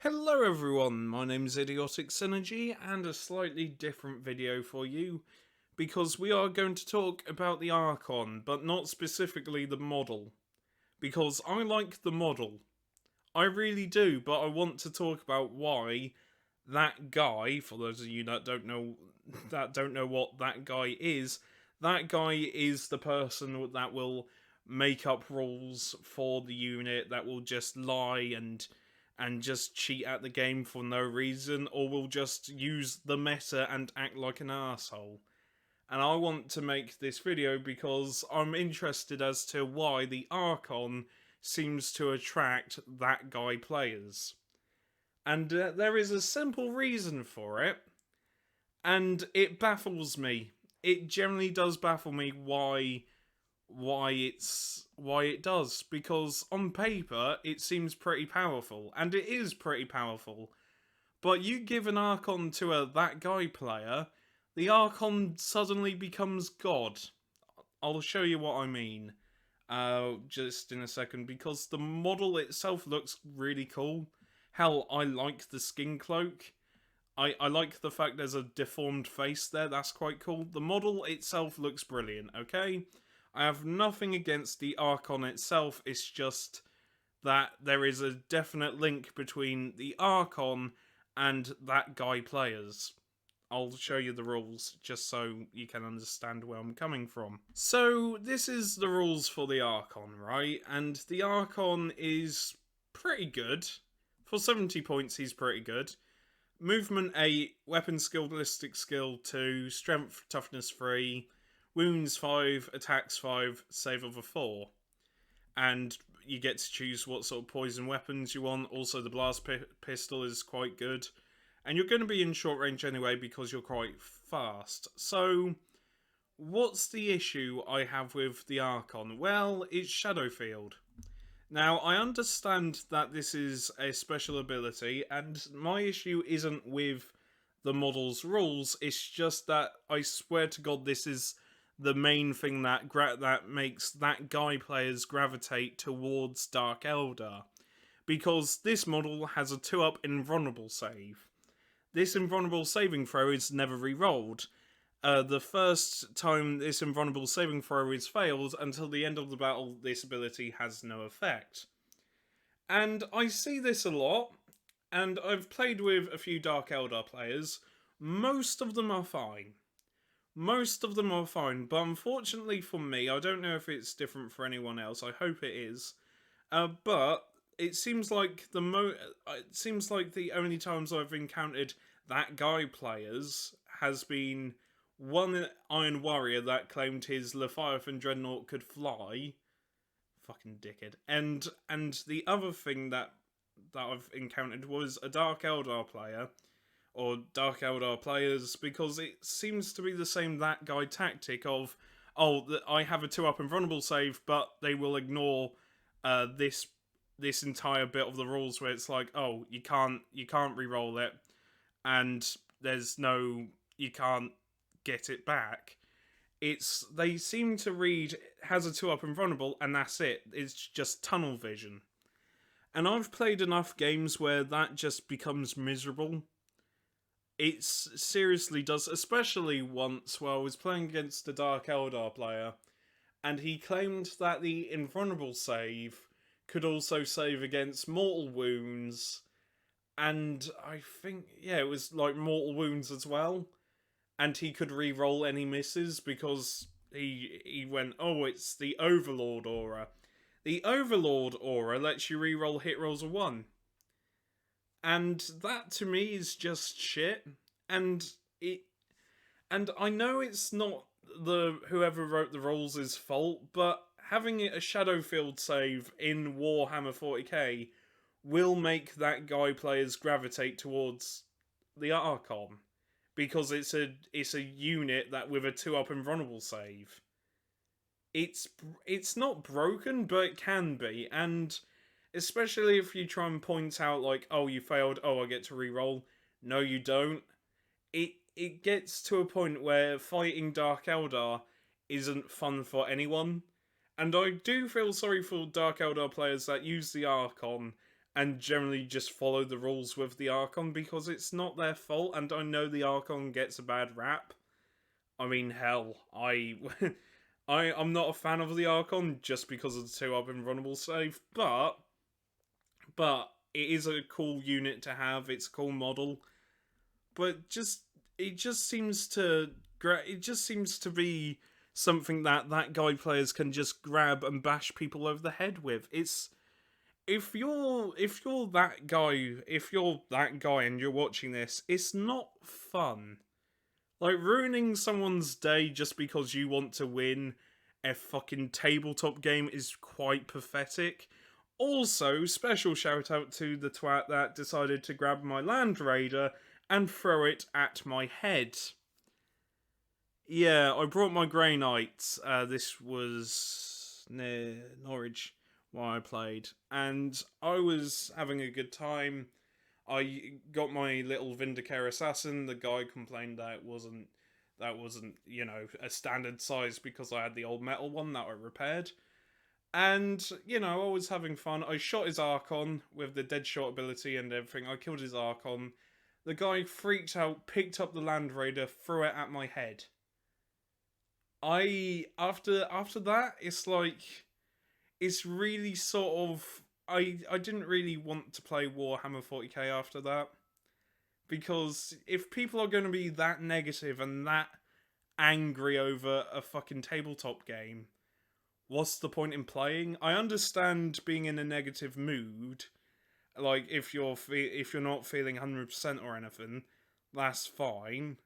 Hello everyone, my name's Idiotic Synergy and a slightly different video for you because we are going to talk about the Archon, but not specifically the model. Because I like the model. I really do, but I want to talk about why that guy, for those of you that don't know what that guy is the person that will make up rules for the unit, that will just lie and just cheat at the game for no reason, or will just use the meta and act like an asshole. And I want to make this video because I'm interested as to why the Archon seems to attract that guy players. And there is a simple reason for it, and it baffles me. It generally does baffle me why it does, because on paper it seems pretty powerful, and it is pretty powerful. But you give an Archon to a that guy player, the Archon suddenly becomes God. I'll show you what I mean just in a second, because the model itself looks really cool. Hell, I like the skin cloak. I like the fact there's a deformed face there, that's quite cool. The model itself looks brilliant, okay? I have nothing against the Archon itself, it's just that there is a definite link between the Archon and that guy players. I'll show you the rules just so you can understand where I'm coming from. So this is the rules for the Archon, right? And the Archon is pretty good. For 70 points he's pretty good. Movement 8, weapon skill, ballistic skill 2, strength, toughness 3, wounds 5, attacks 5, save over 4. And you get to choose what sort of poison weapons you want. Also, the blast pistol is quite good. And you're going to be in short range anyway because you're quite fast. So, what's the issue I have with the Archon? Well, it's Shadow Field. Now, I understand that this is a special ability, and my issue isn't with the model's rules, it's just that I swear to God this is the main thing that makes that guy players gravitate towards Dark Eldar. Because this model has a 2-up invulnerable save. This invulnerable saving throw is never re-rolled. The first time this invulnerable saving throw is failed, until the end of the battle, this ability has no effect. And I see this a lot, and I've played with a few Dark Eldar players. Most of them are fine. Most of them are fine, but unfortunately for me, I don't know if it's different for anyone else. I hope it is. But it seems like the only times I've encountered that guy players has been one Iron Warrior that claimed his Leviathan Dreadnought could fly. Fucking dickhead. And the other thing that I've encountered was a Dark Eldar player, or Dark Eldar players, because it seems to be the same that guy tactic of, oh, I have a 2-up invulnerable save, but they will ignore this entire bit of the rules where it's like, oh, you can't re-roll it, and you can't get it back. They seem to read has a 2-up invulnerable, and that's it. It's just tunnel vision. And I've played enough games where that just becomes miserable. It seriously does, especially once where I was playing against a Dark Eldar player, and he claimed that the invulnerable save could also save against mortal wounds, and I think, yeah, it was like mortal wounds as well, and he could re-roll any misses because he went, oh, it's the Overlord aura. The Overlord aura lets you re-roll hit rolls of 1. And that to me is just shit. And I know it's not the whoever wrote the rules' fault, but having it a Shadow Field save in Warhammer 40k will make that guy players gravitate towards the Archon, because it's a unit that with a 2-up invulnerable save. It's not broken, but it can be, and especially if you try and point out like, oh, you failed, oh, I get to re-roll. No, you don't. It gets to a point where fighting Dark Eldar isn't fun for anyone. And I do feel sorry for Dark Eldar players that use the Archon and generally just follow the rules with the Archon, because it's not their fault, and I know the Archon gets a bad rap. I mean, hell, I'm not a fan of the Archon just because of the 2-up invulnerable save, but it is a cool unit to have. It's a cool model, but it just seems to be something that guy players can just grab and bash people over the head with. It's if you're that guy and you're watching this, it's not fun. Like, ruining someone's day just because you want to win a fucking tabletop game is quite pathetic. Also, special shout out to the twat that decided to grab my Land Raider and throw it at my head. Yeah, I brought my Grey Knight. This was near Norwich while I played, and I was having a good time. I got my little Vindicare Assassin. The guy complained that wasn't, you know, a standard size because I had the old metal one that I repaired. And, you know, I was having fun. I shot his Archon with the Deadshot ability and everything. I killed his Archon. The guy freaked out, picked up the Land Raider, threw it at my head. After that, it's like, it's really sort of, I didn't really want to play Warhammer 40k after that, because if people are going to be that negative and that angry over a fucking tabletop game, what's the point in playing? I understand being in a negative mood, like if you're not feeling 100% or anything, that's fine.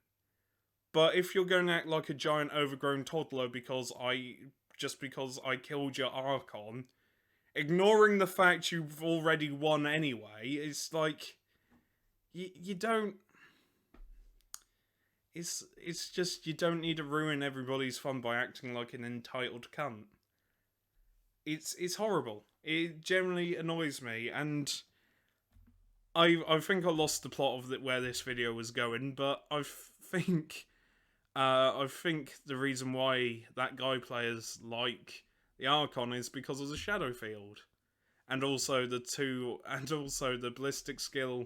But if you're going to act like a giant overgrown toddler because I killed your Archon, ignoring the fact you've already won anyway, it's like you don't. It's just, you don't need to ruin everybody's fun by acting like an entitled cunt. It's horrible. It generally annoys me, and I think I lost the plot of where this video was going, but I think the reason why that guy players like the Archon is because of the Shadow Field, and also the ballistic skill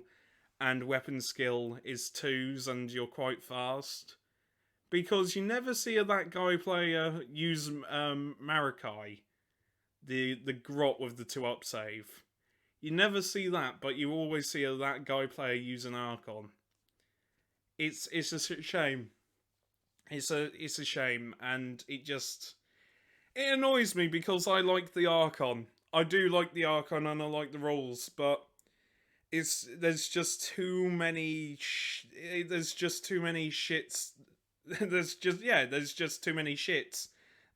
and weapon skill is 2s, and you're quite fast. Because you never see that guy player use Marikai, the grot with the 2-up save. You never see that, but you always see that guy player use an Archon. It's a shame. It's a shame, and it annoys me because I like the Archon. I do like the Archon and I like the rules, but there's just too many shits. There's just too many shits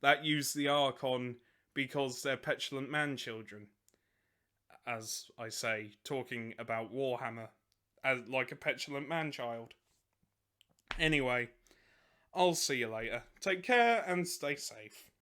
that use the Archon because they're petulant man children. As I say, talking about Warhammer as like a petulant man child. Anyway, I'll see you later. Take care and stay safe.